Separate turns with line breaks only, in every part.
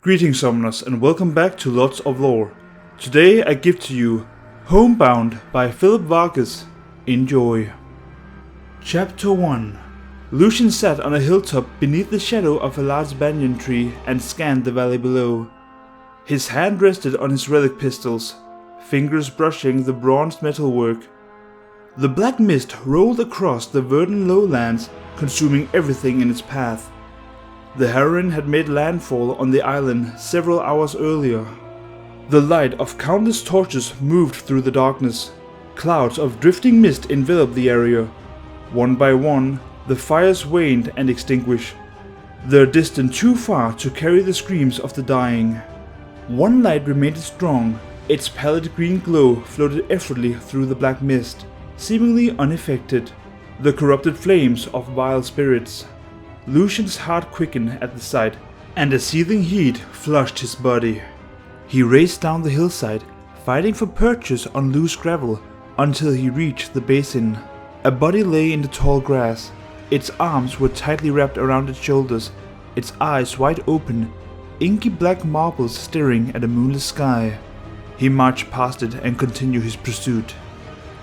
Greetings summoners and welcome back to Lots of Lore. Today I give to you Homebound by Philip Vargas. Enjoy. Chapter 1. Lucian sat on a hilltop beneath the shadow of a large banyan tree and scanned the valley below. His hand rested on his relic pistols, fingers brushing the bronzed metalwork. The black mist rolled across the verdant lowlands, consuming everything in its path. The heroine had made landfall on the island several hours earlier. The light of countless torches moved through the darkness. Clouds of drifting mist enveloped the area. One by one, the fires waned and extinguished. Their distant too far to carry the screams of the dying. One light remained strong. Its pallid green glow floated effortlessly through the black mist, seemingly unaffected. The corrupted flames of vile spirits. Lucian's heart quickened at the sight, and a seething heat flushed his body. He raced down the hillside, fighting for purchase on loose gravel, until he reached the basin. A body lay in the tall grass. Its arms were tightly wrapped around its shoulders, its eyes wide open, inky black marbles staring at a moonless sky. He marched past it and continued his pursuit.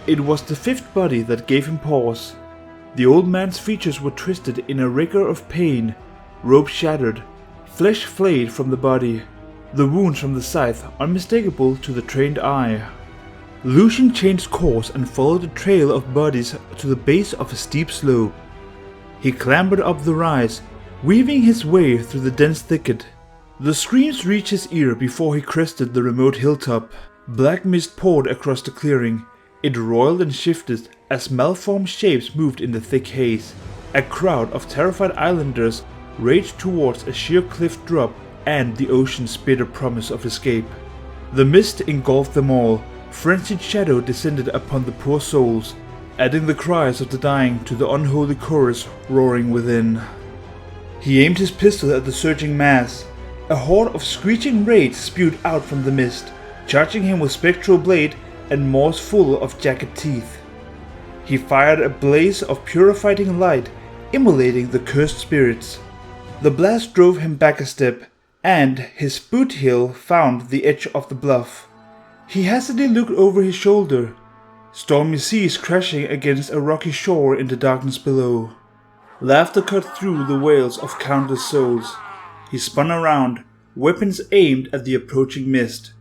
It was the fifth body that gave him pause. The old man's features were twisted in a rigor of pain, robe shattered, flesh flayed from the body, the wounds from the scythe unmistakable to the trained eye. Lucian changed course and followed a trail of bodies to the base of a steep slope. He clambered up the rise, weaving his way through the dense thicket. The screams reached his ear before he crested the remote hilltop. Black mist poured across the clearing. It roiled and shifted as malformed shapes moved in the thick haze. A crowd of terrified islanders raged towards a sheer cliff drop, and the ocean's bitter promise of escape. The mist engulfed them all. Frenzied shadow descended upon the poor souls, adding the cries of the dying to the unholy chorus roaring within. He aimed his pistol at the surging mass. A horde of screeching rage spewed out from the mist, charging him with spectral blade and maws full of jagged teeth. He fired a blaze of purifying light, immolating the cursed spirits. The blast drove him back a step, and his boot heel found the edge of the bluff. He hastily looked over his shoulder. Stormy seas crashing against a rocky shore in the darkness below. Laughter cut through the wails of countless souls. He spun around, weapons aimed at the approaching mist.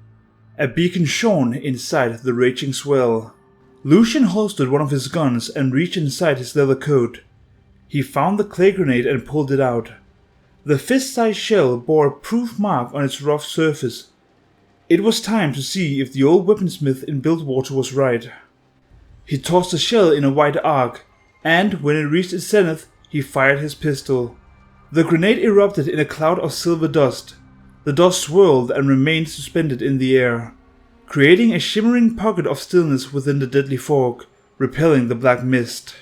A beacon shone inside the raging swell. Lucian holstered one of his guns and reached inside his leather coat. He found the clay grenade and pulled it out. The fist-sized shell bore a proof mark on its rough surface. It was time to see if the old weaponsmith in Bilgewater was right. He tossed the shell in a wide arc, and when it reached its zenith, he fired his pistol. The grenade erupted in a cloud of silver dust. The dust swirled and remained suspended in the air, creating a shimmering pocket of stillness within the deadly fog, repelling the black mist.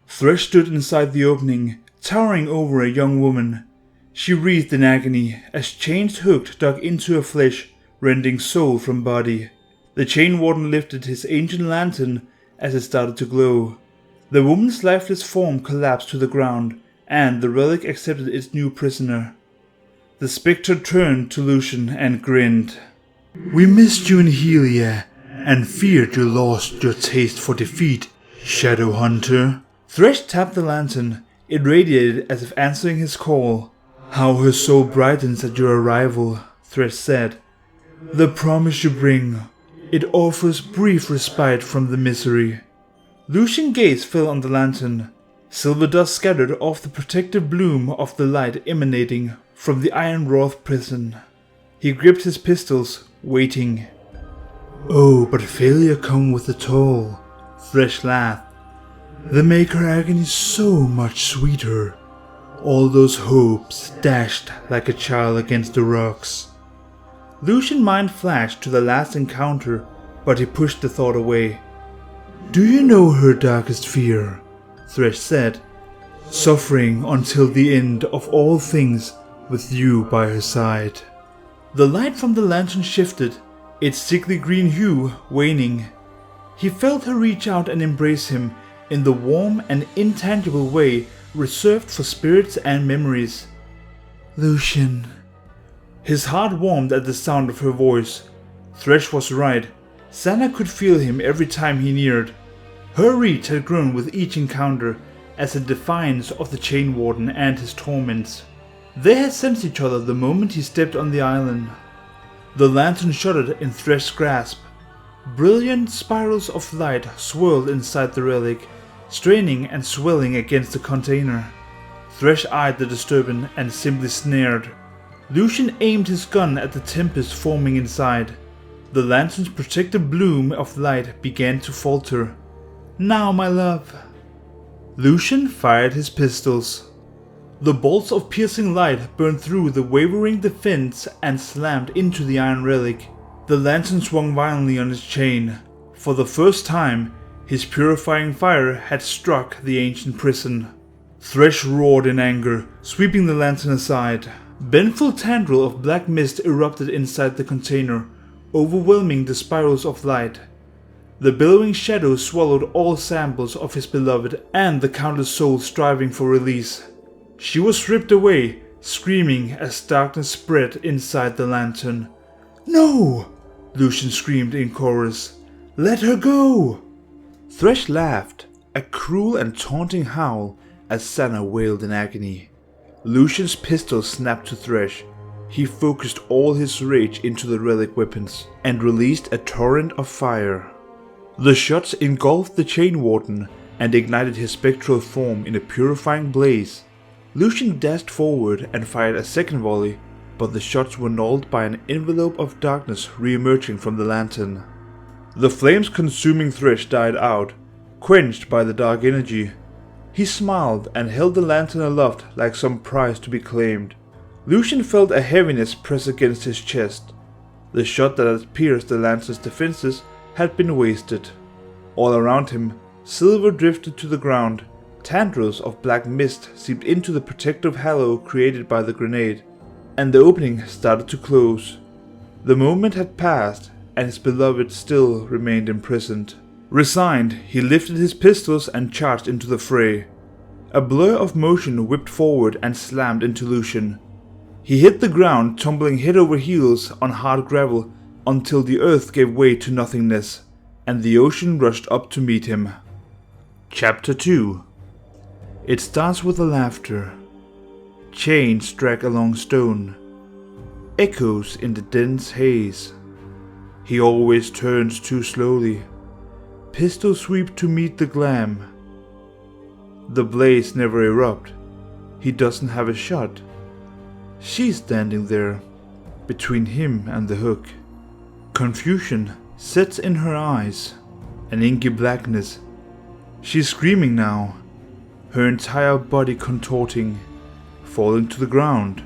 Thresh stood inside the opening, towering over a young woman. She writhed in agony as chains hooked dug into her flesh, rending soul from body. The chain warden lifted his ancient lantern as it started to glow. The woman's lifeless form collapsed to the ground, and the relic accepted its new prisoner. The spectre turned to Lucian and grinned. "We missed you in Helia, and feared you lost your taste for defeat, Shadow Hunter." Thresh tapped the lantern. It radiated as if answering his call. "How her soul brightens at your arrival," Thresh said. "The promise you bring, it offers brief respite from the misery." Lucian's gaze fell on the lantern. Silver dust scattered off the protective bloom of the light emanating from the iron-wrought prison. He gripped his pistols, waiting. "Oh, but failure comes with the toll," Thresh laughed. "They make her agony so much sweeter. All those hopes dashed like a child against the rocks." Lucian's mind flashed to the last encounter, but he pushed the thought away. "Do you know her darkest fear?" Thresh said. "Suffering until the end of all things with you by her side." The light from the lantern shifted, its sickly green hue waning. He felt her reach out and embrace him in the warm and intangible way reserved for spirits and memories. "Lucian, His heart warmed at the sound of her voice. Thresh was right. Sana could feel him every time he neared. Her reach had grown with each encounter, as a defiance of the Chain Warden and his torments. They had sensed each other the moment he stepped on the island. The lantern shuddered in Thresh's grasp. Brilliant spirals of light swirled inside the relic, straining and swelling against the container. Thresh eyed the disturbance and simply snared. Lucian aimed his gun at the tempest forming inside. The lantern's protective bloom of light began to falter. "Now, my love." Lucian fired his pistols. The bolts of piercing light burned through the wavering defense and slammed into the iron relic. The lantern swung violently on its chain. For the first time, his purifying fire had struck the ancient prison. Thresh roared in anger, sweeping the lantern aside. Vengeful tendril of black mist erupted inside the container, overwhelming the spirals of light. The billowing shadow swallowed all samples of his beloved and the countless souls striving for release. She was ripped away, screaming as darkness spread inside the lantern. "No!" Lucian screamed in chorus. "Let her go!" Thresh laughed, a cruel and taunting howl, as Sana wailed in agony. Lucian's pistol snapped to Thresh. He focused all his rage into the relic weapons and released a torrent of fire. The shots engulfed the Chain Warden and ignited his spectral form in a purifying blaze. Lucian dashed forward and fired a second volley, but the shots were nulled by an envelope of darkness re-emerging from the lantern. The flames consuming Thresh died out, quenched by the dark energy. He smiled and held the lantern aloft like some prize to be claimed. Lucian felt a heaviness press against his chest. The shot that had pierced the lantern's defenses had been wasted. All around him, silver drifted to the ground. Tendrils of black mist seeped into the protective halo created by the grenade, and the opening started to close. The moment had passed, and his beloved still remained imprisoned. Resigned, he lifted his pistols and charged into the fray. A blur of motion whipped forward and slammed into Lucian. He hit the ground, tumbling head over heels on hard gravel until the earth gave way to nothingness, and the ocean rushed up to meet him. Chapter 2. It starts with a laughter. Chains drag along stone. Echoes in the dense haze. He always turns too slowly. Pistol sweep to meet the glam. The blaze never erupt. He doesn't have a shot. She's standing there, between him and the hook. Confusion sets in her eyes, an inky blackness. She's screaming now, her entire body contorting, falling to the ground.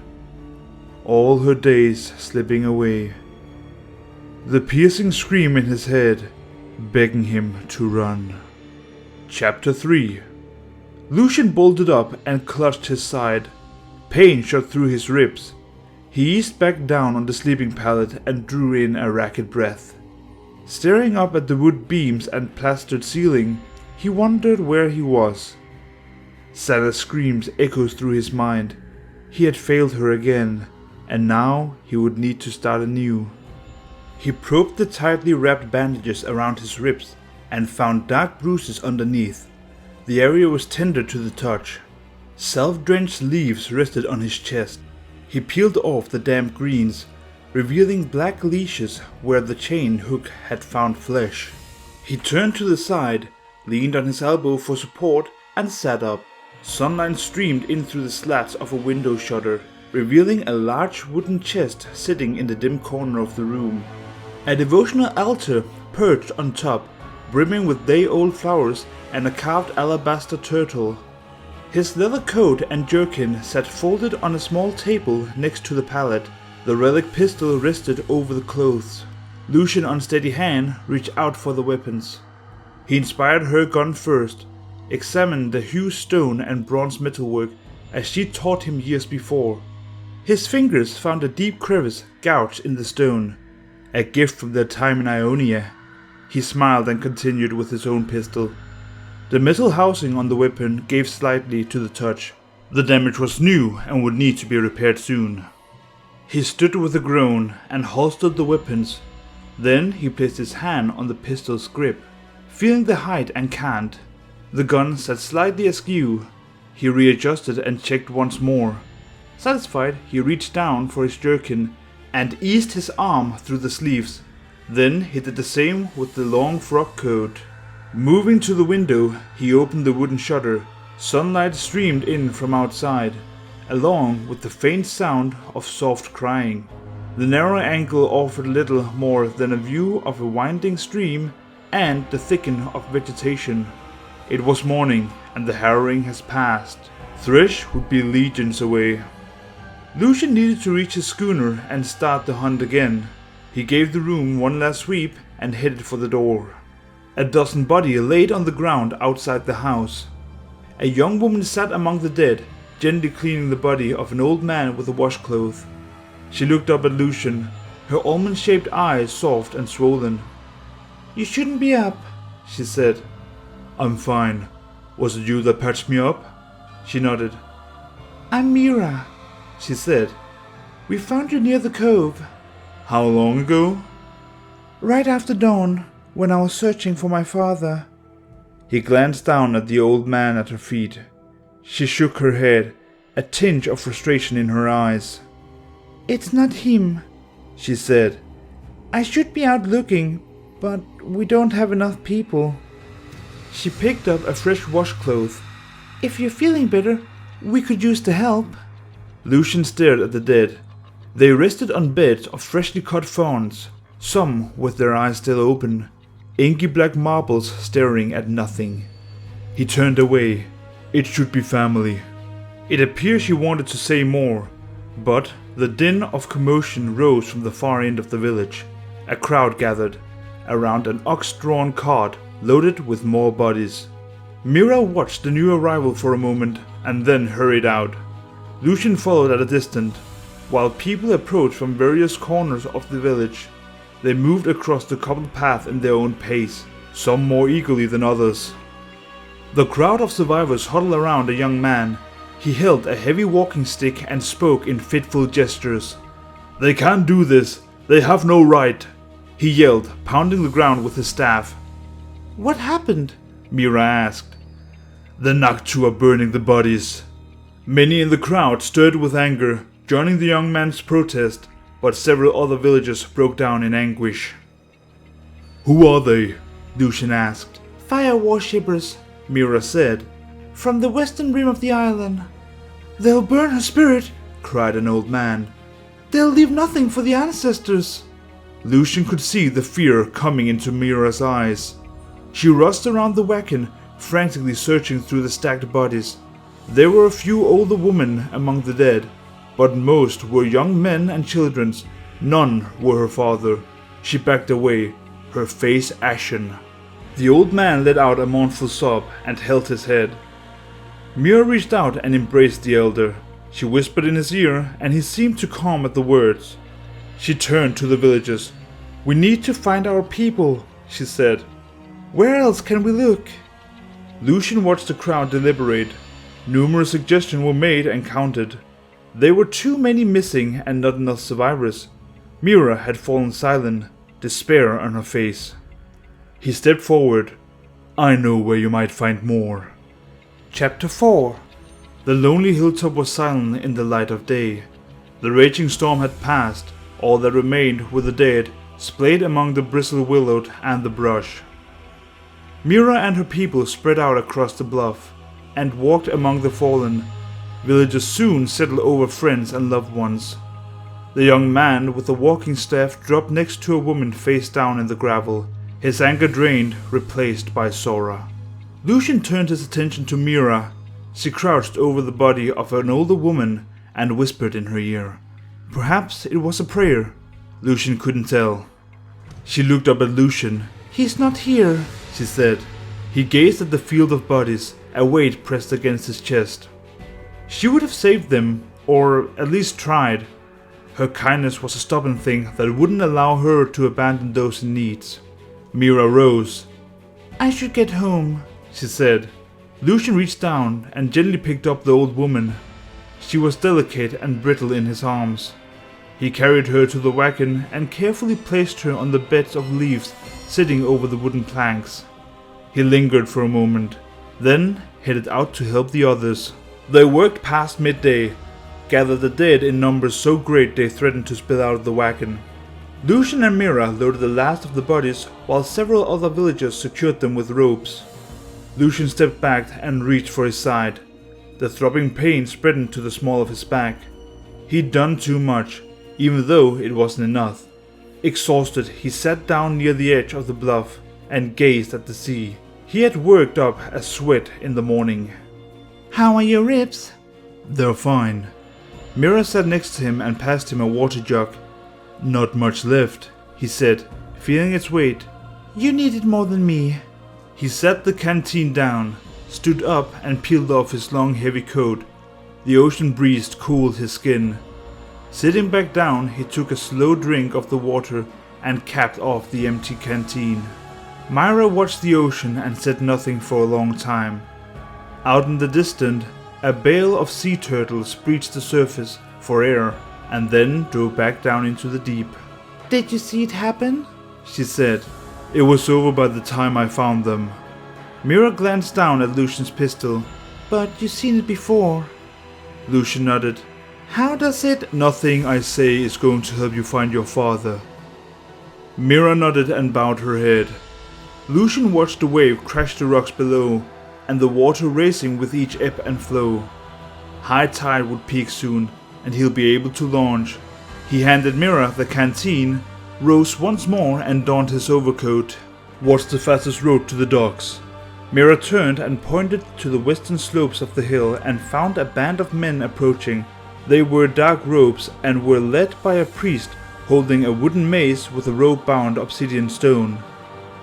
All her days slipping away. The piercing scream in his head, begging him to run. Chapter 3. Lucian bolted up and clutched his side. Pain shot through his ribs. He eased back down on the sleeping pallet and drew in a ragged breath. Staring up at the wood beams and plastered ceiling, he wondered where he was. Sana's screams echoed through his mind. He had failed her again, and now he would need to start anew. He probed the tightly wrapped bandages around his ribs and found dark bruises underneath. The area was tender to the touch. Self-drenched leaves rested on his chest. He peeled off the damp greens, revealing black leashes where the chain hook had found flesh. He turned to the side, leaned on his elbow for support, and sat up. Sunlight streamed in through the slats of a window shutter, revealing a large wooden chest sitting in the dim corner of the room. A devotional altar perched on top, brimming with day-old flowers and a carved alabaster turtle. His leather coat and jerkin sat folded on a small table next to the pallet. The relic pistol rested over the clothes. Lucian's unsteady hand reached out for the weapons. He inspired her gun first, examined the hued stone and bronze metalwork as she taught him years before. His fingers found a deep crevice gouged in the stone, a gift from their time in Ionia. He smiled and continued with his own pistol. The metal housing on the weapon gave slightly to the touch. The damage was new and would need to be repaired soon. He stood with a groan and holstered the weapons. Then he placed his hand on the pistol's grip, feeling the height and cant. The gun sat slightly askew. He readjusted and checked once more. Satisfied, he reached down for his jerkin and eased his arm through the sleeves. Then he did the same with the long frock coat. Moving to the window, he opened the wooden shutter. Sunlight streamed in from outside, along with the faint sound of soft crying. The narrow angle offered little more than a view of a winding stream and the thicket of vegetation. It was morning, and the harrowing has passed. Thresh would be legions away. Lucian needed to reach his schooner and start the hunt again. He gave the room one last sweep and headed for the door. A dozen bodies laid on the ground outside the house. A young woman sat among the dead, gently cleaning the body of an old man with a washcloth. She looked up at Lucian, her almond-shaped eyes soft and swollen. "You shouldn't be up," she said. "I'm fine. Was it you that patched me up?" She nodded. "I'm Mira," she said. "We found you near the cove." "How long ago?" "Right after dawn, when I was searching for my father." He glanced down at the old man at her feet. She shook her head, a tinge of frustration in her eyes. "It's not him," she said. "I should be out looking, but we don't have enough people." She picked up a fresh washcloth. "If you're feeling better, we could use the help." Lucian stared at the dead. They rested on beds of freshly cut fawns, some with their eyes still open, inky black marbles staring at nothing. He turned away. It should be family. It appeared she wanted to say more, but the din of commotion rose from the far end of the village. A crowd gathered around an ox-drawn cart loaded with more bodies. Mira watched the new arrival for a moment and then hurried out. Lucian followed at a distance, while people approached from various corners of the village. They moved across the cobbled path in their own pace, some more eagerly than others. The crowd of survivors huddled around a young man. He held a heavy walking stick and spoke in fitful gestures. "They can't do this. They have no right," he yelled, pounding the ground with his staff. "What happened?" Mira asked. "The Naktu are burning the bodies." Many in the crowd stirred with anger, joining the young man's protest, but several other villagers broke down in anguish. "Who are they?" Lucian asked. "Fire worshippers," Mira said, "from the western rim of the island." "They'll burn her spirit," cried an old man. "They'll leave nothing for the ancestors." Lucian could see the fear coming into Mira's eyes. She rushed around the wagon, frantically searching through the stacked bodies. There were a few older women among the dead, but most were young men and children. None were her father. She backed away, her face ashen. The old man let out a mournful sob and held his head. Mira reached out and embraced the elder. She whispered in his ear, and he seemed to calm at the words. She turned to the villagers. "We need to find our people," she said. "Where else can we look?" Lucian watched the crowd deliberate. Numerous suggestions were made and counted. There were too many missing and not enough survivors. Mira had fallen silent, despair on her face. He stepped forward. "I know where you might find more." Chapter 4. The lonely hilltop was silent in the light of day. The raging storm had passed. All that remained were the dead, splayed among the bristled willow and the brush. Mira and her people spread out across the bluff and walked among the fallen. Villagers soon settled over friends and loved ones. The young man with the walking staff dropped next to a woman face down in the gravel, his anger drained, replaced by sorrow. Lucian turned his attention to Mira. She crouched over the body of an older woman and whispered in her ear. Perhaps it was a prayer. Lucian couldn't tell. She looked up at Lucian. "He's not here," she said. He gazed at the field of bodies, a weight pressed against his chest. She would have saved them, or at least tried. Her kindness was a stubborn thing that wouldn't allow her to abandon those in need. Mira rose. "I should get home," she said. Lucian reached down and gently picked up the old woman. She was delicate and brittle in his arms. He carried her to the wagon and carefully placed her on the beds of leaves sitting over the wooden planks. He lingered for a moment, then headed out to help the others. They worked past midday, gathered the dead in numbers so great they threatened to spill out of the wagon. Lucian and Mira loaded the last of the bodies while several other villagers secured them with ropes. Lucian stepped back and reached for his side. The throbbing pain spread to the small of his back. He'd done too much, even though it wasn't enough. Exhausted, he sat down near the edge of the bluff and gazed at the sea. He had worked up a sweat in the morning.
"How are your ribs?"
"They're fine." Mira sat next to him and passed him a water jug. "Not much left," he said, feeling its weight.
"You need it more than me."
He set the canteen down, stood up and peeled off his long heavy coat. The ocean breeze cooled his skin. Sitting back down, he took a slow drink of the water and capped off the empty canteen. Myra watched the ocean and said nothing for a long time. Out in the distance, a bale of sea turtles breached the surface for air and then drove back down into the deep.
"Did you see it happen?"
she said. "It was over by the time I found them." Mira glanced down at Lucian's pistol.
"But you've seen it before."
Lucian nodded.
"How does it—"
"Nothing I say is going to help you find your father." Mira nodded and bowed her head. Lucian watched the wave crash the rocks below, and the water racing with each ebb and flow. High tide would peak soon, and he'll be able to launch. He handed Mira the canteen, rose once more and donned his overcoat. "What's the fastest road to the docks?" Mira turned and pointed to the western slopes of the hill and found a band of men approaching. They wore dark robes and were led by a priest holding a wooden mace with a rope-bound obsidian stone.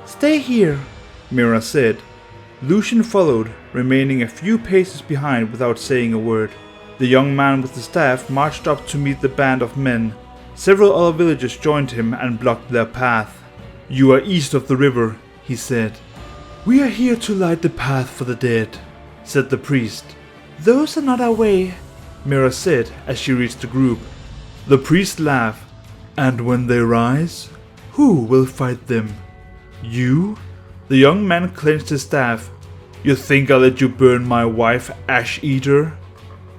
"Stay here,"
Mira said. Lucian followed, remaining a few paces behind without saying a word. The young man with the staff marched up to meet the band of men. Several other villagers joined him and blocked their path. "You are east of the river," he said.
"We are here to light the path for the dead,"
said the priest.
"Those are not our way,"
Mira said as she reached the group. The priest laughed. "And when they rise, who will fight them? You?" The young man clenched his staff. "You think I'll let you burn my wife, Ash-Eater?"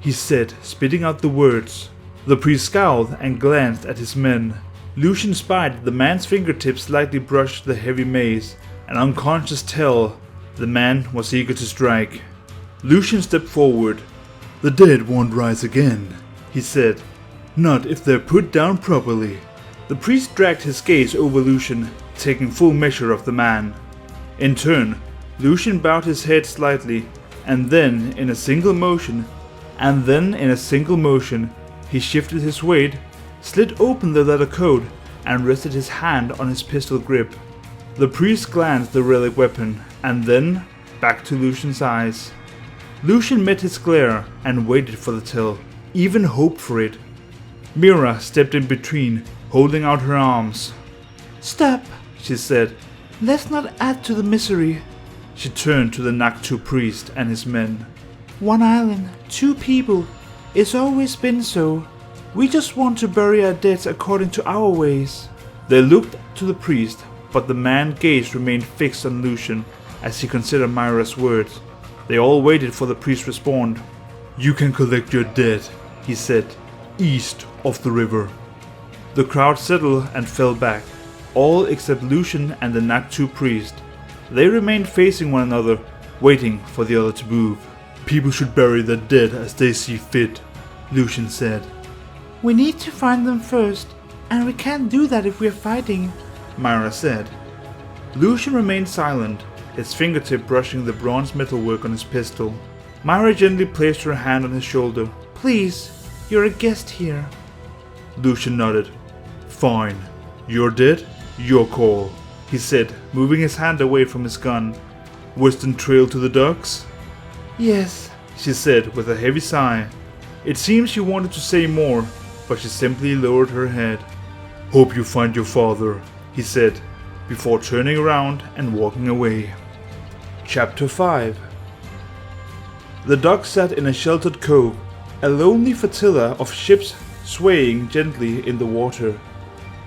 he said, spitting out the words. The priest scowled and glanced at his men. Lucian spied the man's fingertips slightly brush the heavy mace, an unconscious tell the man was eager to strike. Lucian stepped forward. "The dead won't rise again," he said. "Not if they're put down properly." The priest dragged his gaze over Lucian, taking full measure of the man. In turn, Lucian bowed his head slightly, and then in a single motion, he shifted his weight, slid open the leather coat, and rested his hand on his pistol grip. The priest glanced at the relic weapon, and then back to Lucian's eyes. Lucian met his glare and waited for the tell, even hoped for it. Mira stepped in between, holding out her arms.
"Stop,"
she said.
"Let's not add to the misery."
She turned to the Naktu priest and his men.
"One island, two people. It's always been so. We just want to bury our dead according to our ways."
They looked to the priest, but the man's gaze remained fixed on Lucian as he considered Myra's words. They all waited for the priest to respond. "You can collect your dead," he said, "east of the river." The crowd settled and fell back, all except Lucian and the Naktu priest. They remained facing one another, waiting for the other to move. "People should bury their dead as they see fit," Lucian said.
"We need to find them first, and we can't do that if we're fighting,"
Myra said. Lucian remained silent, his fingertip brushing the bronze metalwork on his pistol. Myra gently placed her hand on his shoulder.
"Please, you're a guest here."
Lucian nodded. "Fine. You're dead? Your call," he said, moving his hand away from his gun. "Western trail to the docks?"
"Yes,"
she said with a heavy sigh. It seemed she wanted to say more, but she simply lowered her head. "Hope you find your father," he said, before turning around and walking away. Chapter 5. The dock sat in a sheltered cove, a lonely flotilla of ships swaying gently in the water.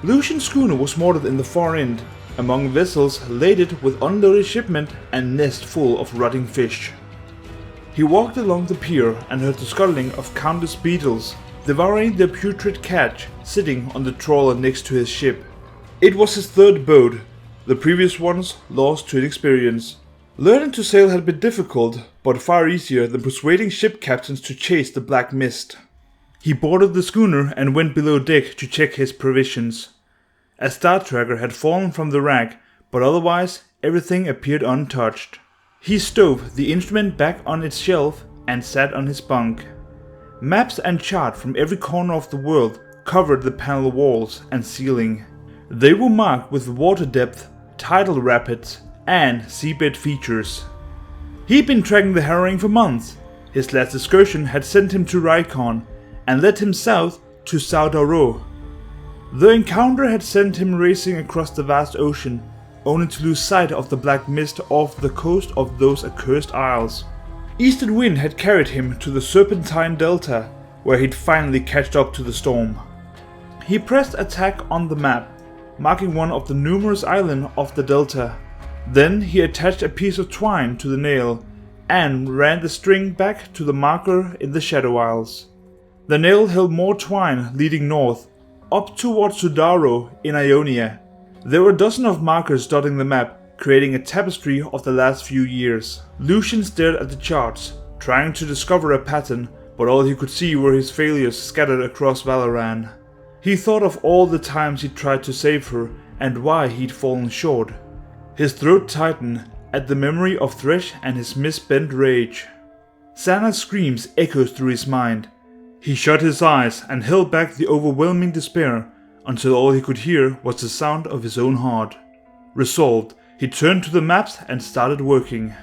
Lucian's schooner was moored in the far end, among vessels laden with unloaded shipment and nest full of rotting fish. He walked along the pier and heard the scuttling of countless beetles, devouring their putrid catch sitting on the trawler next to his ship. It was his third boat, the previous ones lost to inexperience. Learning to sail had been difficult, but far easier than persuading ship captains to chase the black mist. He boarded the schooner and went below deck to check his provisions. A star tracker had fallen from the rack, but otherwise everything appeared untouched. He stowed the instrument back on its shelf and sat on his bunk. Maps and charts from every corner of the world covered the panel walls and ceiling. They were marked with water depth, tidal rapids, and seabed features. He'd been tracking the harrowing for months. His last excursion had sent him to Rykon and led him south to Saudaro. The encounter had sent him racing across the vast ocean, only to lose sight of the black mist off the coast of those accursed isles. Eastern wind had carried him to the Serpentine Delta, where he'd finally catched up to the storm. He pressed attack on the map, marking one of the numerous islands of the delta. Then he attached a piece of twine to the nail and ran the string back to the marker in the Shadow Isles. The nail held more twine leading north, up towards Sudaro in Ionia. There were a dozen of markers dotting the map, creating a tapestry of the last few years. Lucian stared at the charts, trying to discover a pattern, but all he could see were his failures scattered across Valoran. He thought of all the times he'd tried to save her and why he'd fallen short. His throat tightened at the memory of Thresh and his misspent rage. Xana's screams echoed through his mind. He shut his eyes and held back the overwhelming despair until all he could hear was the sound of his own heart. Resolved, he turned to the maps and started working.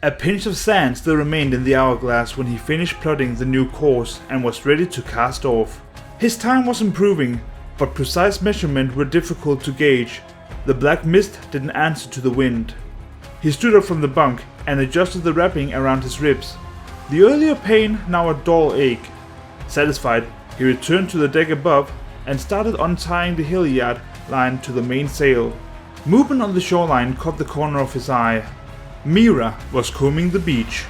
A pinch of sand still remained in the hourglass when he finished plotting the new course and was ready to cast off. His time was improving, but precise measurements were difficult to gauge. The black mist didn't answer to the wind. He stood up from the bunk and adjusted the wrapping around his ribs. The earlier pain now a dull ache. Satisfied, he returned to the deck above and started untying the halyard line to the mainsail. Movement on the shoreline caught the corner of his eye. Mira was combing the beach.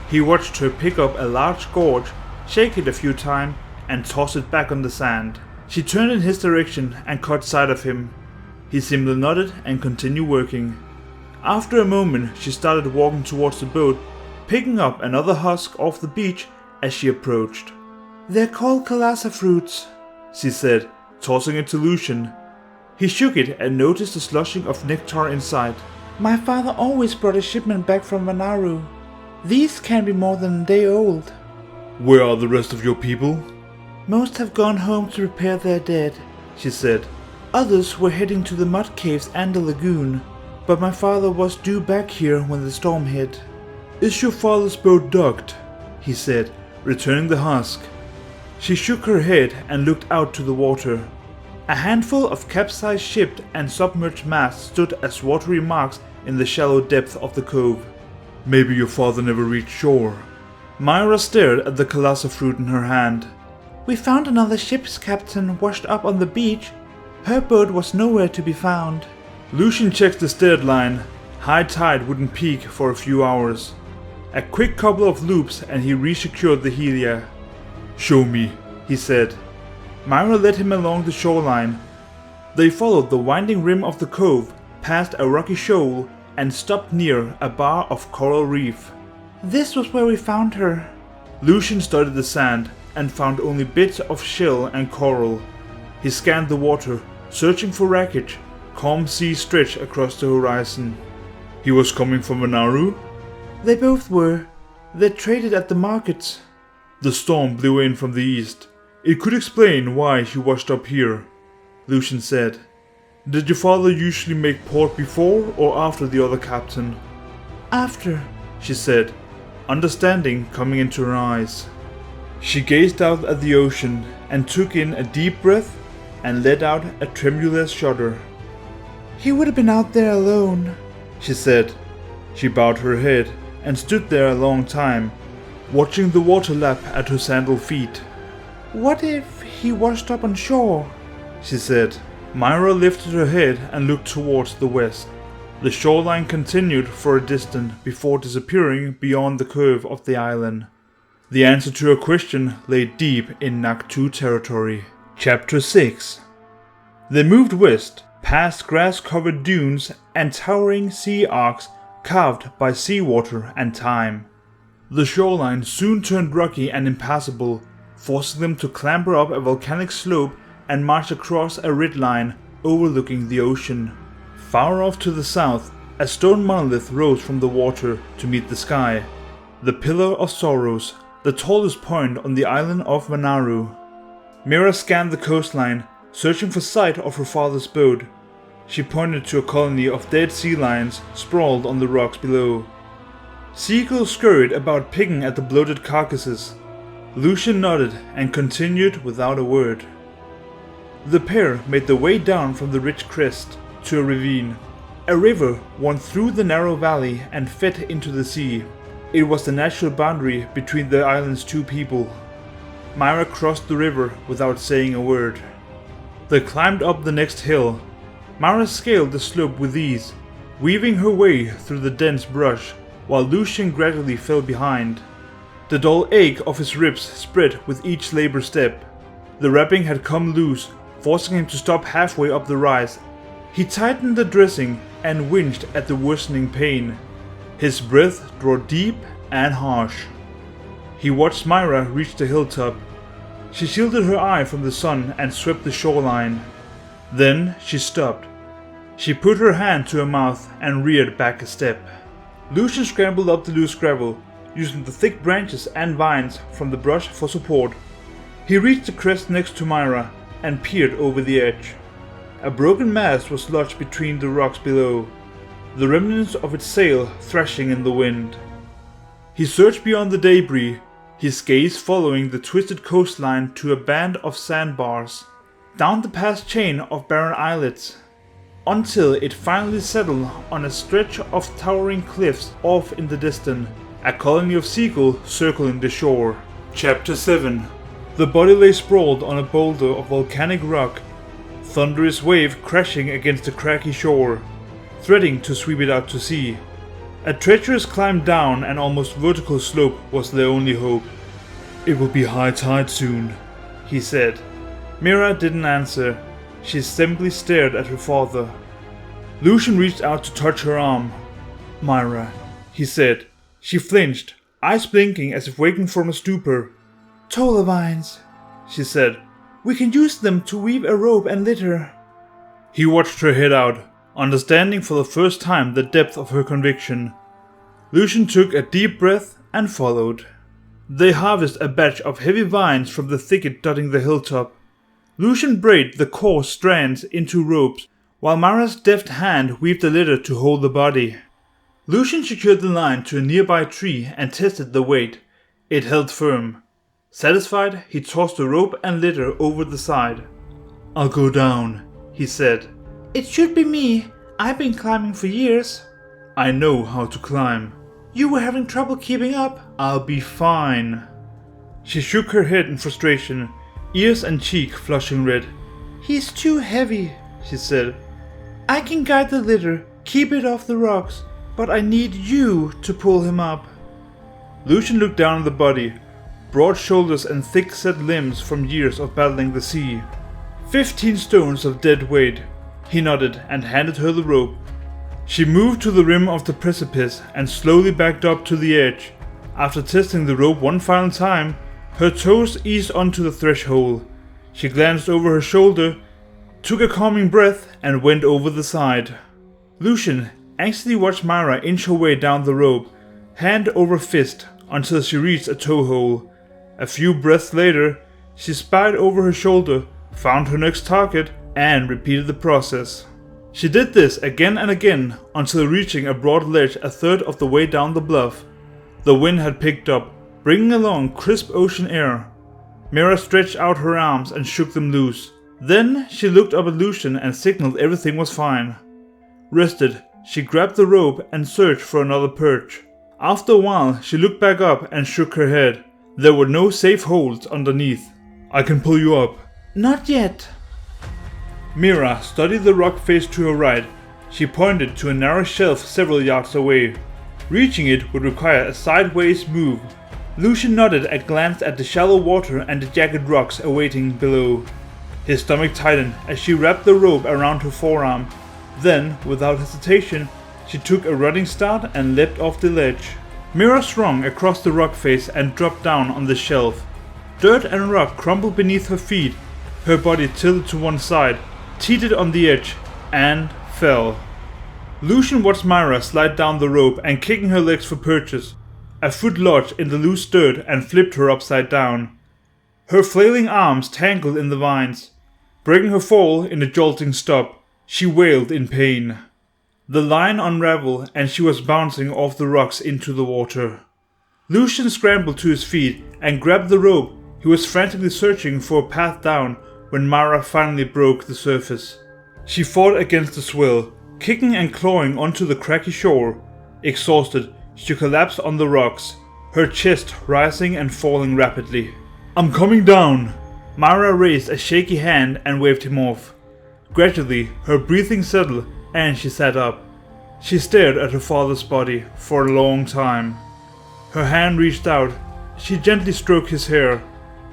He watched her pick up a large gorge, shake it a few times, and toss it back on the sand. She turned in his direction and caught sight of him. He simply nodded and continued working. After a moment, she started walking towards the boat, picking up another husk off the beach as she approached.
"They're called kalasa fruits,"
she said, tossing it to Lucian. He shook it and noticed the slushing of nectar inside.
"My father always brought a shipment back from Vanaru. These can't be more than a day old."
"Where are the rest of your people?"
"Most have gone home to prepare their dead," she said. "Others were heading to the mud caves and the lagoon, but my father was due back here when the storm hit."
"Is your father's boat docked?" he said, returning the husk. She shook her head and looked out to the water. A handful of capsized ships and submerged masts stood as watery marks in the shallow depth of the cove. "Maybe your father never reached shore." Myra stared at the kalasa fruit in her hand.
"We found another ship's captain washed up on the beach. Her boat was nowhere to be found."
Lucian checked the steered line. High tide wouldn't peak for a few hours. A quick couple of loops and he resecured the helia. "Show me," he said. Myra led him along the shoreline. They followed the winding rim of the cove, past a rocky shoal, and stopped near a bar of coral reef.
"This was where we found her."
Lucian studied the sand and found only bits of shell and coral. He scanned the water, searching for wreckage. Calm seas stretched across the horizon. He was coming from Vanaru?
"They both were. They traded at the markets."
The storm blew in from the east. It could explain why he washed up here, Lucian said. "Did your father usually make port before or after the other captain?"
"After,"
she said, understanding coming into her eyes. She gazed out at the ocean and took in a deep breath and let out a tremulous shudder.
"He would have been out there alone,"
she said. She bowed her head and stood there a long time, watching the water lap at her sandaled feet.
"What if he washed up on shore," she said.
Myra lifted her head and looked towards the west. The shoreline continued for a distance before disappearing beyond the curve of the island. The answer to her question lay deep in Naktu territory. Chapter 6. They moved west, past grass-covered dunes and towering sea arcs carved by seawater and time. The shoreline soon turned rocky and impassable, forcing them to clamber up a volcanic slope and march across a ridgeline overlooking the ocean. Far off to the south, a stone monolith rose from the water to meet the sky. The Pillar of Sorrows, the tallest point on the island of Manaru. Mira scanned the coastline, searching for sight of her father's boat. She pointed to a colony of dead sea lions sprawled on the rocks below. Seagulls scurried about picking at the bloated carcasses. Lucian nodded and continued without a word. The pair made their way down from the ridge crest to a ravine. A river wound through the narrow valley and fed into the sea. It was the natural boundary between the island's two people. Myra crossed the river without saying a word. They climbed up the next hill. Myra scaled the slope with ease, weaving her way through the dense brush, while Lucian gradually fell behind. The dull ache of his ribs spread with each labor step. The wrapping had come loose, forcing him to stop halfway up the rise. He tightened the dressing and winced at the worsening pain. His breath drew deep and harsh. He watched Myra reach the hilltop. She shielded her eye from the sun and swept the shoreline. Then she stopped. She put her hand to her mouth and reared back a step. Lucian scrambled up the loose gravel, using the thick branches and vines from the brush for support. He reached the crest next to Myra and peered over the edge. A broken mast was lodged between the rocks below, the remnants of its sail thrashing in the wind. He searched beyond the debris, his gaze following the twisted coastline to a band of sandbars, down the past chain of barren islets, until it finally settled on a stretch of towering cliffs off in the distance, a colony of seagulls circling the shore. Chapter 7. The body lay sprawled on a boulder of volcanic rock, thunderous wave crashing against the craggy shore, threatening to sweep it out to sea. A treacherous climb down an almost vertical slope was their only hope. "It will be high tide soon," he said. Mira didn't answer. She simply stared at her father. Lucian reached out to touch her arm. "Myra," he said. She flinched, eyes blinking as if waking from a stupor.
"Tola vines," she said. "We can use them to weave a rope and litter."
He watched her head out, understanding for the first time the depth of her conviction. Lucian took a deep breath and followed. They harvested a batch of heavy vines from the thicket dotting the hilltop. Lucian braided the coarse strands into ropes, while Myra's deft hand weaved a litter to hold the body. Lucian secured the line to a nearby tree and tested the weight. It held firm. Satisfied, he tossed the rope and litter over the side. "I'll go down," he said.
"It should be me. I've been climbing for years."
"I know how to climb."
"You were having trouble keeping up."
"I'll be fine." She shook her head in frustration, ears and cheek flushing red.
"He's too heavy," she said. "I can guide the litter, keep it off the rocks, but I need you to pull him up."
Lucian looked down at the body, broad shoulders and thick-set limbs from years of battling the sea. 15 stones of dead weight. He nodded and handed her the rope. She moved to the rim of the precipice and slowly backed up to the edge. After testing the rope one final time, her toes eased onto the threshold. She glanced over her shoulder, took a calming breath, and went over the side. Lucian anxiously watched Myra inch her way down the rope, hand over fist, until she reached a toehold. A few breaths later, she spied over her shoulder, found her next target, and repeated the process. She did this again and again until reaching a broad ledge a third of the way down the bluff. The wind had picked up, bringing along crisp ocean air. Mira stretched out her arms and shook them loose. Then she looked up at Lucian and signaled everything was fine. Rested, she grabbed the rope and searched for another perch. After a while, she looked back up and shook her head. There were no safe holds underneath. "I can pull you up,"
Not yet.
Mira studied the rock face to her right. She pointed to a narrow shelf several yards away. Reaching it would require a sideways move. Lucian nodded and glanced at the shallow water and the jagged rocks awaiting below. His stomach tightened as she wrapped the rope around her forearm. Then, without hesitation, she took a running start and leapt off the ledge. Mira swung across the rock face and dropped down on the shelf. Dirt and rock crumbled beneath her feet. Her body tilted to one side, teetered on the edge, and fell. Lucian watched Mira slide down the rope and kicking her legs for purchase. A foot lodged in the loose dirt and flipped her upside down. Her flailing arms tangled in the vines. Breaking her fall in a jolting stop, she wailed in pain. The line unraveled and she was bouncing off the rocks into the water. Lucian scrambled to his feet and grabbed the rope. He was frantically searching for a path down when Mira finally broke the surface. She fought against the swell, kicking and clawing onto the cracky shore. Exhausted, she collapsed on the rocks, her chest rising and falling rapidly. "I'm coming down!" Mira raised a shaky hand and waved him off. Gradually, her breathing settled and she sat up. She stared at her father's body for a long time. Her hand reached out. She gently stroked his hair.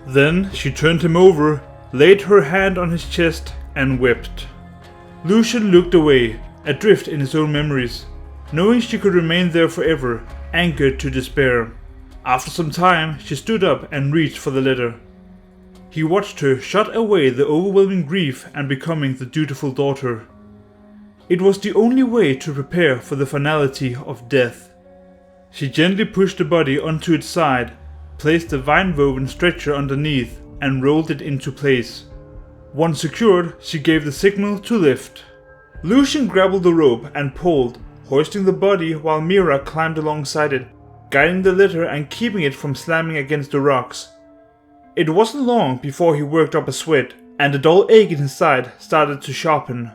Then she turned him over, laid her hand on his chest, and wept. Lucian looked away, adrift in his own memories, knowing she could remain there forever, anchored to despair. After some time, she stood up and reached for the letter. He watched her shut away the overwhelming grief and becoming the dutiful daughter. It was the only way to prepare for the finality of death. She gently pushed the body onto its side, placed the vine-woven stretcher underneath, and rolled it into place. Once secured, she gave the signal to lift. Lucian grabbed the rope and pulled, hoisting the body while Mira climbed alongside it, guiding the litter and keeping it from slamming against the rocks. It wasn't long before he worked up a sweat, and the dull ache in his side started to sharpen.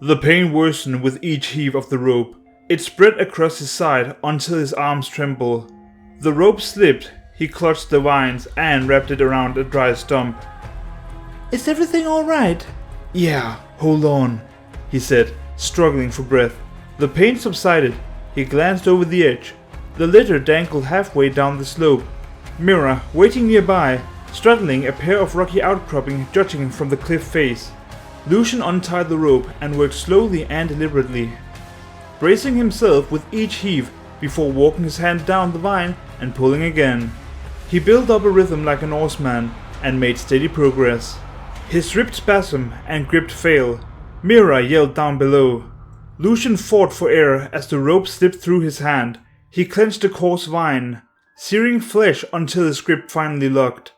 The pain worsened with each heave of the rope. It spread across his side until his arms trembled. The rope slipped, he clutched the vines and wrapped it around a dry stump.
"Is everything alright?"
"Yeah, hold on," he said, struggling for breath. The pain subsided. He glanced over the edge. The litter dangled halfway down the slope. Mira, waiting nearby, straddling a pair of rocky outcropping jutting from the cliff face. Lucian untied the rope and worked slowly and deliberately, bracing himself with each heave before walking his hand down the vine and pulling again. He built up a rhythm like an oarsman and made steady progress. His ribs spasmed and grip failed. Mira yelled down below. Lucian fought for air as the rope slipped through his hand. He clenched the coarse vine, searing flesh until his grip finally locked.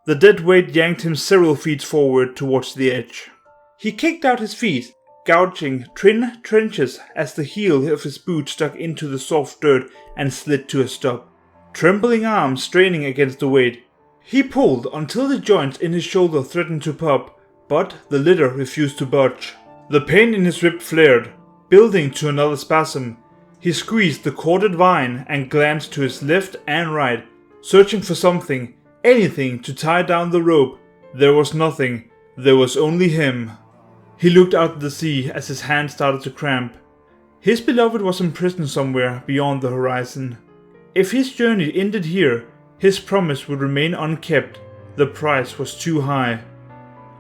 The dead weight yanked him several feet forward towards the edge. He kicked out his feet, gouging thin trenches as the heel of his boot stuck into the soft dirt and slid to a stop. Trembling arms straining against the weight. He pulled until the joints in his shoulder threatened to pop, but the litter refused to budge. The pain in his rib flared, building to another spasm. He squeezed the corded vine and glanced to his left and right, searching for something, anything to tie down the rope. There was nothing. There was only him. He looked out at the sea as his hand started to cramp. His beloved was imprisoned somewhere beyond the horizon. If his journey ended here, his promise would remain unkept. The price was too high.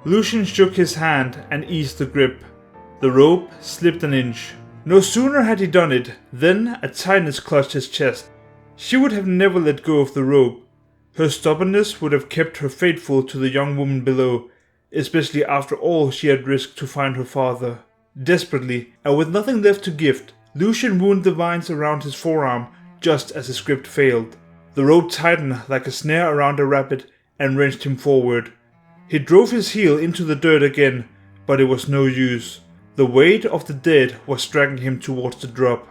Lucian shook his hand and eased the grip. The rope slipped an inch. No sooner had he done it than a tightness clutched his chest. She would have never let go of the rope. Her stubbornness would have kept her faithful to the young woman below, especially after all she had risked to find her father. Desperately, and with nothing left to gift, Lucian wound the vines around his forearm just as his grip failed. The rope tightened like a snare around a rabbit and wrenched him forward. He drove his heel into the dirt again, but it was no use. The weight of the dead was dragging him towards the drop.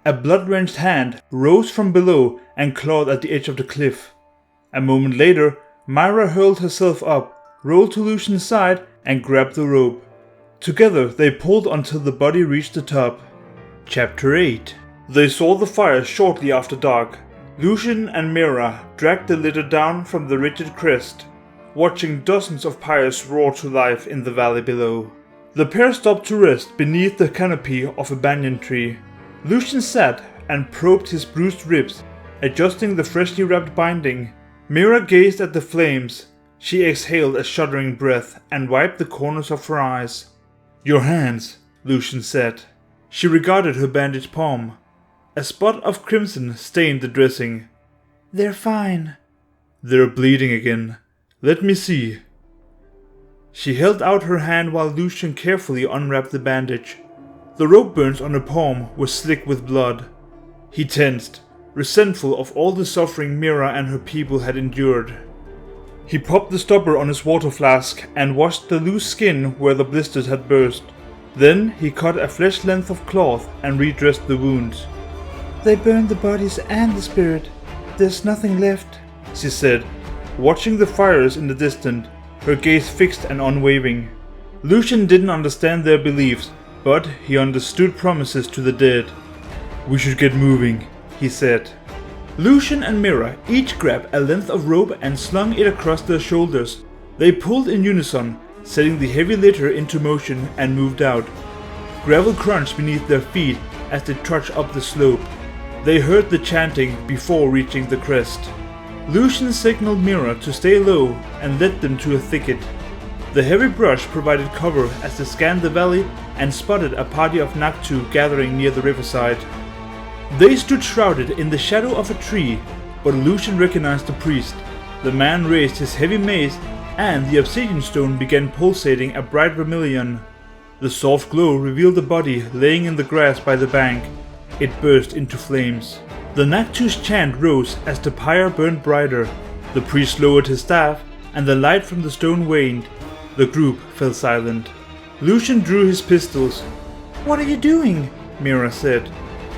A blood-drenched hand rose from below and clawed at the edge of the cliff. A moment later, Mira hurled herself up, rolled to Lucian's side, and grabbed the rope. Together they pulled until the body reached the top. Chapter 8. They saw the fire shortly after dark. Lucian and Mira dragged the litter down from the rigid crest. watching dozens of pyres roar to life in the valley below. The pair stopped to rest beneath the canopy of a banyan tree. Lucian sat and probed his bruised ribs, adjusting the freshly wrapped binding. Mira gazed at the flames. She exhaled a shuddering breath and wiped the corners of her eyes. "Your hands," Lucian said. She regarded her bandaged palm. A spot of crimson stained the dressing.
"They're fine."
"They're bleeding again. Let me see." She held out her hand while Lucian carefully unwrapped the bandage. The rope burns on her palm were slick with blood. He tensed, resentful of all the suffering Mira and her people had endured. He popped the stopper on his water flask and washed the loose skin where the blisters had burst. Then he cut a flesh length of cloth and redressed the wounds.
"They burned the bodies and the spirit. There's nothing left,"
she said, watching the fires in the distance, her gaze fixed and unwavering. Lucian didn't understand their beliefs, but he understood promises to the dead. "We should get moving," he said. Lucian and Mira each grabbed a length of rope and slung it across their shoulders. They pulled in unison, setting the heavy litter into motion and moved out. Gravel crunched beneath their feet as they trudged up the slope. They heard the chanting before reaching the crest. Lucian signaled Mira to stay low and led them to a thicket. The heavy brush provided cover as they scanned the valley and spotted a party of Naktu gathering near the riverside. They stood shrouded in the shadow of a tree, but Lucian recognized the priest. The man raised his heavy mace and the obsidian stone began pulsating a bright vermilion. The soft glow revealed the body laying in the grass by the bank. It burst into flames. The Naktu's chant rose as the pyre burned brighter. The priest lowered his staff, and the light from the stone waned. The group fell silent. Lucian drew his pistols.
"What are you doing?"
Mira said.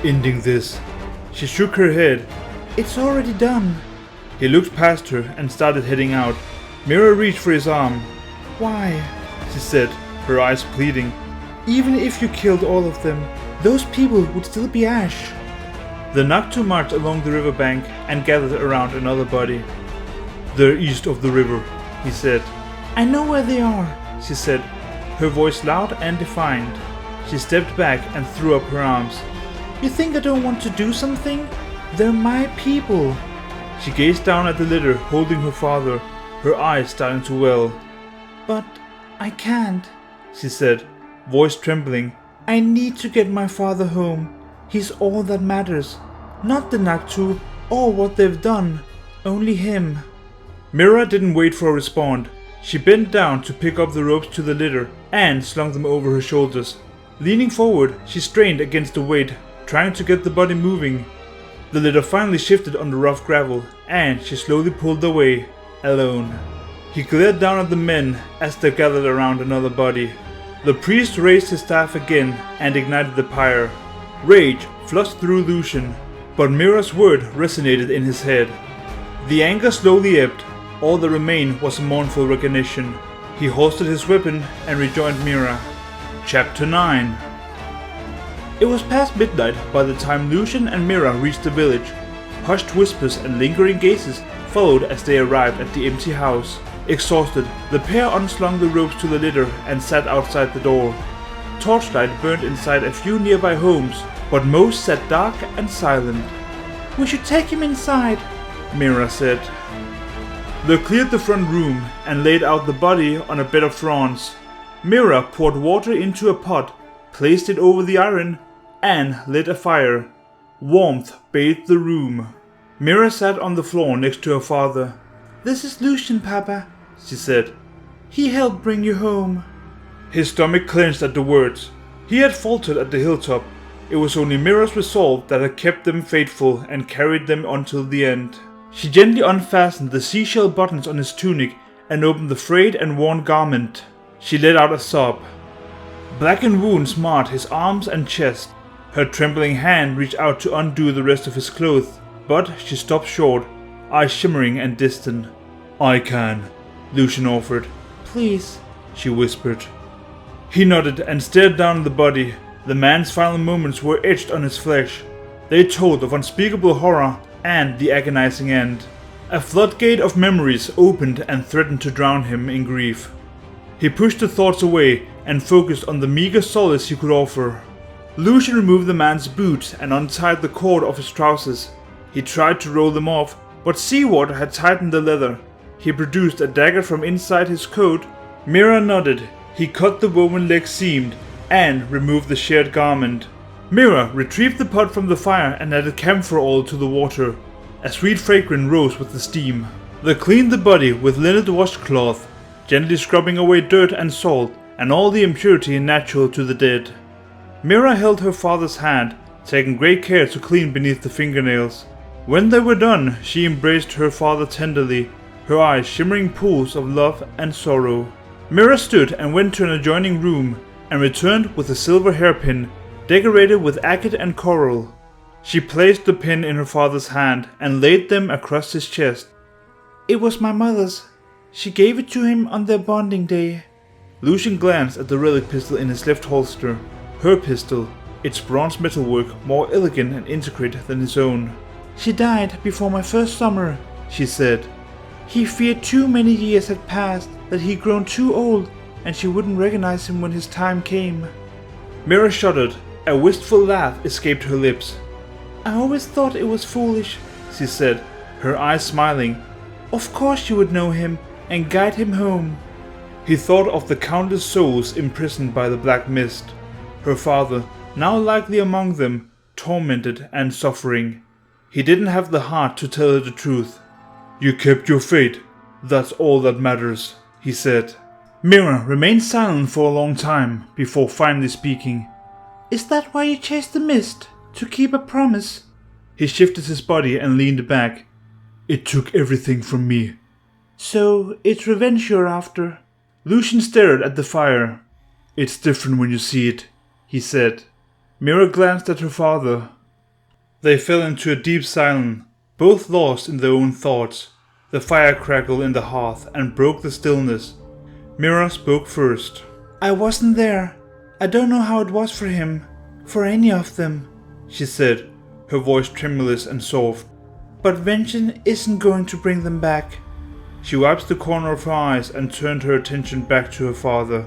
"Ending this." She shook her head.
"It's already done."
He looked past her and started heading out. Mira reached for his arm.
"Why?"
she said, her eyes pleading.
"Even if you killed all of them, those people would still be ash."
The Naktu marched along the riverbank and gathered around another body. "They're east of the river," he said.
"I know where they are,"
she said, her voice loud and defiant. She stepped back and threw up her arms.
"You think I don't want to do something? They're my people."
She gazed down at the litter holding her father, her eyes starting to well.
"But I can't,"
she said, voice trembling.
"I need to get my father home. He's all that matters. Not the Naktu or what they've done. Only him."
Mira didn't wait for a response. She bent down to pick up the ropes to the litter and slung them over her shoulders. Leaning forward, she strained against the weight, trying to get the body moving. The litter finally shifted on the rough gravel, and she slowly pulled away, alone. He glared down at the men as they gathered around another body. The priest raised his staff again and ignited the pyre. Rage flushed through Lucian, but Mira's word resonated in his head. The anger slowly ebbed. All that remained was a mournful recognition. He holstered his weapon and rejoined Mira. Chapter 9. It was past midnight by the time Lucian and Mira reached the village. Hushed whispers and lingering gazes followed as they arrived at the empty house. Exhausted, the pair unslung the ropes to the litter and sat outside the door. Torchlight burned inside a few nearby homes, but most sat dark and silent.
"We should take him inside,"
Mira said. They cleared the front room and laid out the body on a bed of fronds. Mira poured water into a pot, placed it over the iron, and lit a fire. Warmth bathed the room. Mira sat on the floor next to her father.
"This is Lucian, Papa,"
she said.
"He helped bring you home."
His stomach clenched at the words. He had faltered at the hilltop. It was only Mira's resolve that had kept them faithful and carried them until the end. She gently unfastened the seashell buttons on his tunic and opened the frayed and worn garment. She let out a sob. Blackened wounds marred his arms and chest. Her trembling hand reached out to undo the rest of his clothes, but she stopped short, eyes shimmering and distant. "I can," Lucian offered.
"Please,"
she whispered. He nodded and stared down at the body. The man's final moments were etched on his flesh. They told of unspeakable horror and the agonizing end. A floodgate of memories opened and threatened to drown him in grief. He pushed the thoughts away and focused on the meager solace he could offer. Lucian removed the man's boots and untied the cord of his trousers. He tried to roll them off, but seawater had tightened the leather. He produced a dagger from inside his coat. Mira nodded. He cut the woven leg seamed and removed the shared garment. Mira retrieved the pot from the fire and added camphor oil to the water. A sweet fragrance rose with the steam. They cleaned the body with linen washcloth, gently scrubbing away dirt and salt and all the impurity natural to the dead. Mira held her father's hand, taking great care to clean beneath the fingernails. When they were done, she embraced her father tenderly, her eyes shimmering pools of love and sorrow. Mira stood and went to an adjoining room and returned with a silver hairpin decorated with agate and coral. She placed the pin in her father's hand and laid them across his chest.
It was my mother's. She gave it to him on their bonding day.
Lucian glanced at the relic pistol in his left holster. Her pistol, its bronze metalwork more elegant and intricate than his own.
She died before my first summer, she said. He feared too many years had passed, that he'd grown too old, and she wouldn't recognize him when his time came.
Mira shuddered. A wistful laugh escaped her lips.
I always thought it was foolish,
she said, her eyes smiling.
Of course you would know him and guide him home.
He thought of the countless souls imprisoned by the black mist. Her father, now likely among them, tormented and suffering. He didn't have the heart to tell her the truth. You kept your fate. That's all that matters, he said. Mira remained silent for a long time before finally speaking.
Is that why you chased the mist? To keep a promise?
He shifted his body and leaned back. It took everything from me.
So it's revenge you're after?
Lucian stared at the fire. It's different when you see it, he said. Mira glanced at her father. They fell into a deep silence, both lost in their own thoughts. The fire crackled in the hearth and broke the stillness. Mira spoke first.
I wasn't there. I don't know how it was for him, for any of them, she said, her voice tremulous and soft. But vengeance isn't going to bring them back.
She wiped the corner of her eyes and turned her attention back to her father.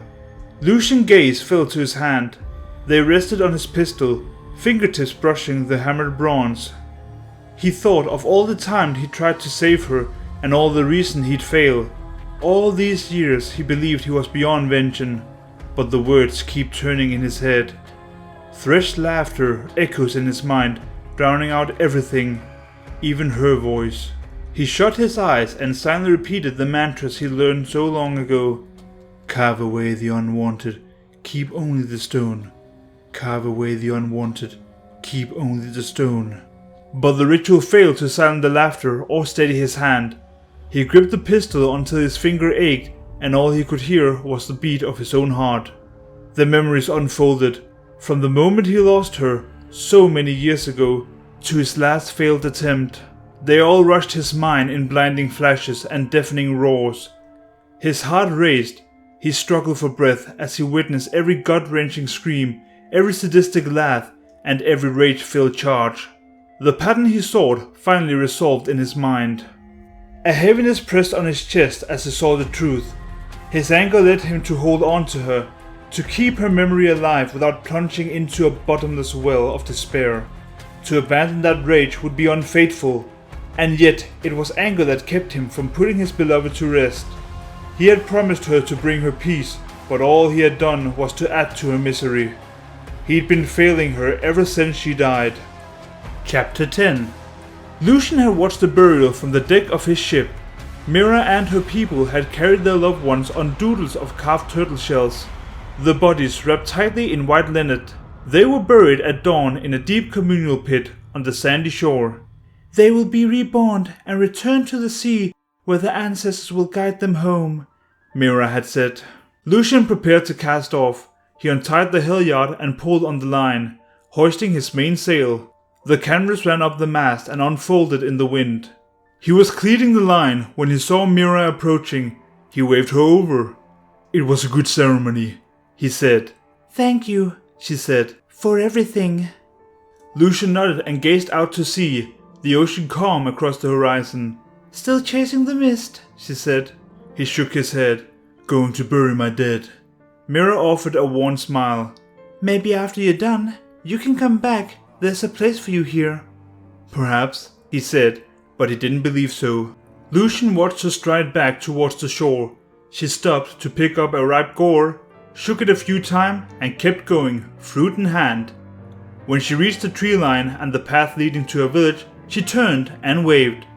Lucian's gaze fell to his hand. They rested on his pistol, fingertips brushing the hammered bronze. He thought of all the time he tried to save her and all the reason he'd failed. All these years he believed he was beyond vengeance, but the words keep turning in his head. Threshed laughter echoes in his mind, drowning out everything, even her voice. He shut his eyes and silently repeated the mantras he learned so long ago. Carve away the unwanted, keep only the stone. Carve away the unwanted, keep only the stone. But the ritual failed to silence the laughter or steady his hand. He gripped the pistol until his finger ached, and all he could hear was the beat of his own heart. The memories unfolded, from the moment he lost her, so many years ago, to his last failed attempt. They all rushed his mind in blinding flashes and deafening roars. His heart raced. He struggled for breath as he witnessed every gut-wrenching scream, every sadistic laugh, and every rage-filled charge. The pattern he sought finally resolved in his mind. A heaviness pressed on his chest as he saw the truth. His anger led him to hold on to her, to keep her memory alive without plunging into a bottomless well of despair. To abandon that rage would be unfaithful, and yet it was anger that kept him from putting his beloved to rest. He had promised her to bring her peace, but all he had done was to add to her misery. He'd been failing her ever since she died. Chapter 10. Lucian had watched the burial from the deck of his ship. Mira and her people had carried their loved ones on doodles of carved turtle shells, the bodies wrapped tightly in white linen. They were buried at dawn in a deep communal pit on the sandy shore.
They will be reborn and return to the sea where their ancestors will guide them home,
Mira had said. Lucian prepared to cast off. He untied the halyard and pulled on the line, hoisting his mainsail. The canvas ran up the mast and unfolded in the wind. He was cleating the line when he saw Mira approaching. He waved her over. It was a good ceremony, he said.
Thank you, she said, for everything.
Lucian nodded and gazed out to sea, the ocean calm across the horizon.
Still chasing the mist, she said.
He shook his head. Going to bury my dead. Mira offered a worn smile.
Maybe after you're done, you can come back. There's a place for you here.
Perhaps, he said, but he didn't believe so. Lucian watched her stride back towards the shore. She stopped to pick up a ripe gore, shook it a few times, and kept going, fruit in hand. When she reached the tree line and the path leading to her village, she turned and waved.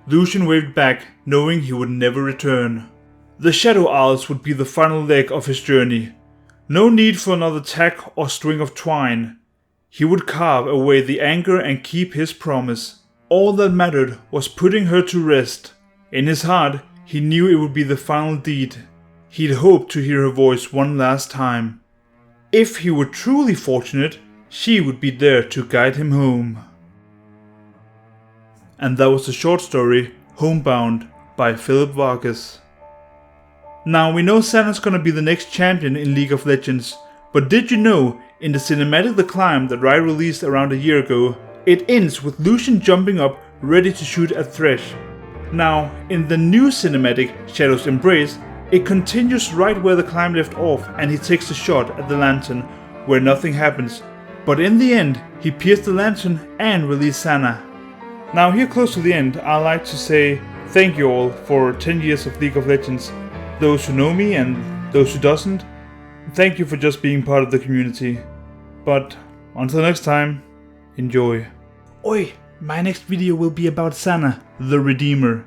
Lucian waved back, knowing he would never return. The Shadow Isles would be the final leg of his journey. No need for another tack or string of twine. He would carve away the anger and keep his promise. All that mattered was putting her to rest. In his heart, he knew it would be the final deed. He'd hoped to hear her voice one last time. If he were truly fortunate, she would be there to guide him home. And that was the short story, Homebound, by Philip Vargas. Now we know Sanna's gonna be the next champion in League of Legends, but did you know, in the cinematic The Climb that Riot released around a year ago, it ends with Lucian jumping up ready to shoot at Thresh. Now, in the new cinematic Shadow's Embrace, it continues right where The Climb left off and he takes a shot at the lantern, where nothing happens, but in the end he pierced the lantern and released Sanna. Now here close to the end, I'd like to say thank you all for 10 years of League of Legends. Those who know me and those who doesn't, thank you for just being part of the community. But until next time, enjoy.
Oi, my next video will be about Sanna,
The Redeemer.